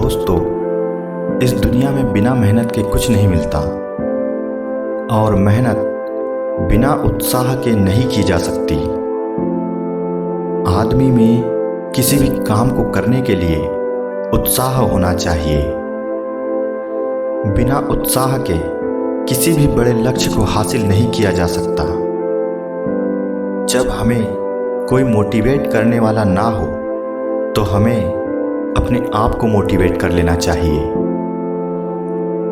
दोस्तों, इस दुनिया में बिना मेहनत के कुछ नहीं मिलता और मेहनत बिना उत्साह के नहीं की जा सकती। आदमी में किसी भी काम को करने के लिए उत्साह होना चाहिए। बिना उत्साह के किसी भी बड़े लक्ष्य को हासिल नहीं किया जा सकता। जब हमें कोई मोटिवेट करने वाला ना हो तो हमें अपने आप को मोटिवेट कर लेना चाहिए।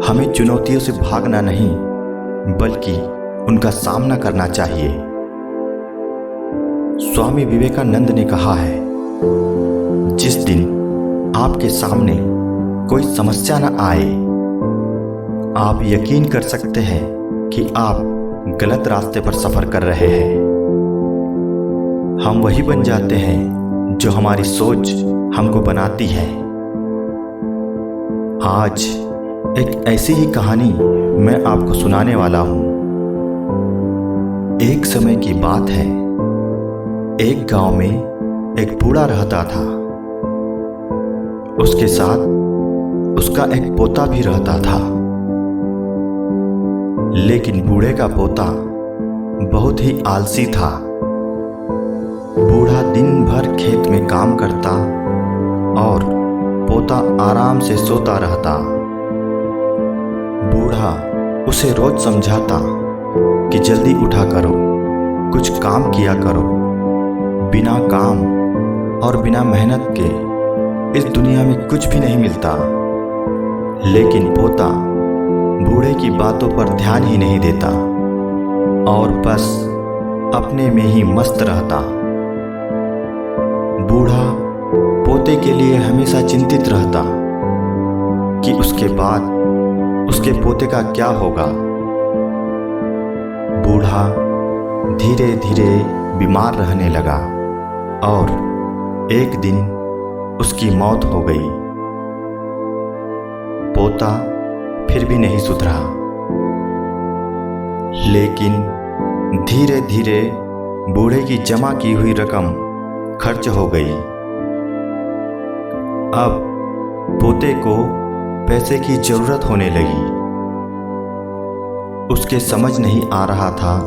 हमें चुनौतियों से भागना नहीं बल्कि उनका सामना करना चाहिए। स्वामी विवेकानंद ने कहा है, जिस दिन आपके सामने कोई समस्या न आए, आप यकीन कर सकते हैं कि आप गलत रास्ते पर सफर कर रहे हैं। हम वही बन जाते हैं जो हमारी सोच हमको बनाती है। आज एक ऐसी ही कहानी मैं आपको सुनाने वाला हूं। एक समय की बात है, एक गांव में एक बूढ़ा रहता था। उसके साथ उसका एक पोता भी रहता था। लेकिन बूढ़े का पोता बहुत ही आलसी था। बूढ़ा दिन भर खेत में काम करता और पोता आराम से सोता रहता। बूढ़ा उसे रोज समझाता कि जल्दी उठा करो, कुछ काम किया करो। बिना काम और बिना मेहनत के इस दुनिया में कुछ भी नहीं मिलता। लेकिन पोता बूढ़े की बातों पर ध्यान ही नहीं देता और बस अपने में ही मस्त रहता। बूढ़ा पोते के लिए हमेशा चिंतित रहता कि उसके बाद उसके पोते का क्या होगा। बूढ़ा धीरे धीरे बीमार रहने लगा और एक दिन उसकी मौत हो गई। पोता फिर भी नहीं सुधरा, लेकिन धीरे धीरे बूढ़े की जमा की हुई रकम खर्च हो गई। अब पोते को पैसे की जरूरत होने लगी। उसके समझ नहीं आ रहा था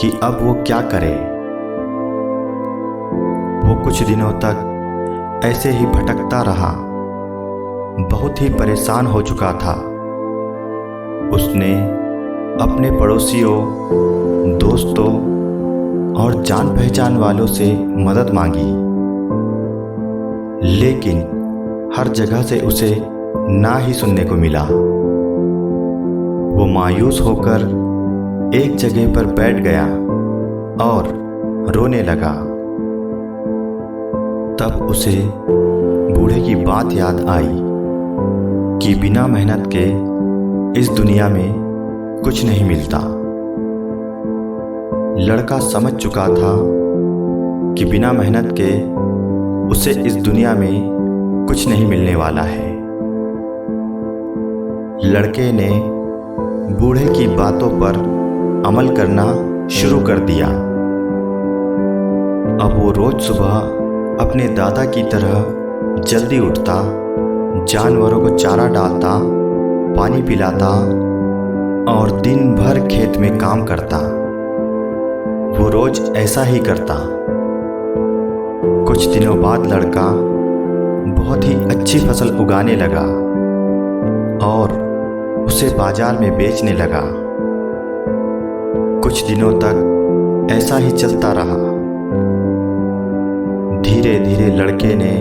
कि अब वो क्या करे। वो कुछ दिनों तक ऐसे ही भटकता रहा। बहुत ही परेशान हो चुका था। उसने अपने पड़ोसियों, दोस्तों और जान पहचान वालों से मदद मांगी, लेकिन हर जगह से उसे ना ही सुनने को मिला। वो मायूस होकर एक जगह पर बैठ गया और रोने लगा। तब उसे बूढ़े की बात याद आई कि बिना मेहनत के इस दुनिया में कुछ नहीं मिलता। लड़का समझ चुका था कि बिना मेहनत के उसे इस दुनिया में कुछ नहीं मिलने वाला है। लड़के ने बूढ़े की बातों पर अमल करना शुरू कर दिया। अब वो रोज सुबह अपने दादा की तरह जल्दी उठता, जानवरों को चारा डालता, पानी पिलाता और दिन भर खेत में काम करता। वो रोज ऐसा ही करता। कुछ दिनों बाद लड़का बहुत ही अच्छी फसल उगाने लगा और उसे बाजार में बेचने लगा। कुछ दिनों तक ऐसा ही चलता रहा। धीरे धीरे लड़के ने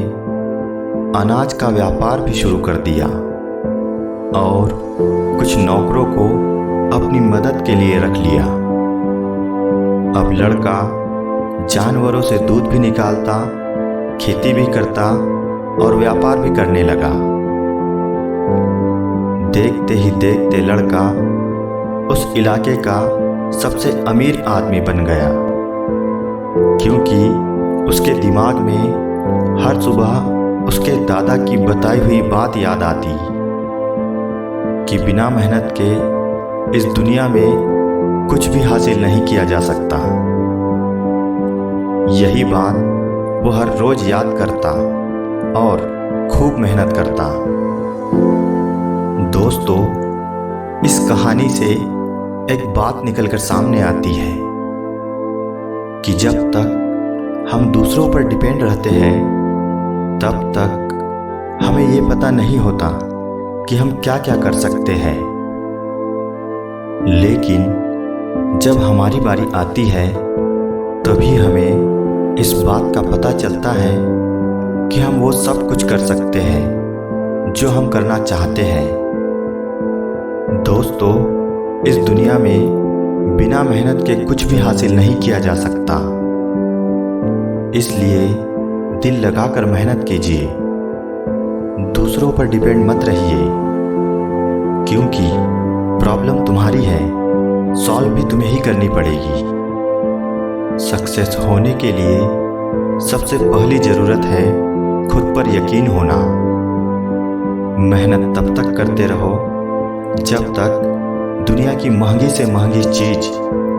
अनाज का व्यापार भी शुरू कर दिया और कुछ नौकरों को अपनी मदद के लिए रख लिया। अब लड़का जानवरों से दूध भी निकालता, खेती भी करता और व्यापार भी करने लगा। देखते ही देखते लड़का उस इलाके का सबसे अमीर आदमी बन गया, क्योंकि उसके दिमाग में हर सुबह उसके दादा की बताई हुई बात याद आती कि बिना मेहनत के इस दुनिया में कुछ भी हासिल नहीं किया जा सकता। यही बात वो हर रोज याद करता और खूब मेहनत करता। दोस्तों, इस कहानी से एक बात निकलकर सामने आती है कि जब तक हम दूसरों पर डिपेंड रहते हैं तब तक हमें ये पता नहीं होता कि हम क्या क्या कर सकते हैं। लेकिन जब हमारी बारी आती है तभी हमें इस बात का पता चलता है कि हम वो सब कुछ कर सकते हैं जो हम करना चाहते हैं। दोस्तों, इस दुनिया में बिना मेहनत के कुछ भी हासिल नहीं किया जा सकता। इसलिए दिल लगाकर मेहनत कीजिए, दूसरों पर डिपेंड मत रहिए, क्योंकि प्रॉब्लम तुम्हारी है, सॉल्व भी तुम्हें ही करनी पड़ेगी। सक्सेस होने के लिए सबसे पहली ज़रूरत है खुद पर यकीन होना। मेहनत तब तक करते रहो जब तक दुनिया की महंगी से महंगी चीज़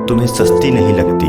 तुम्हें सस्ती नहीं लगती।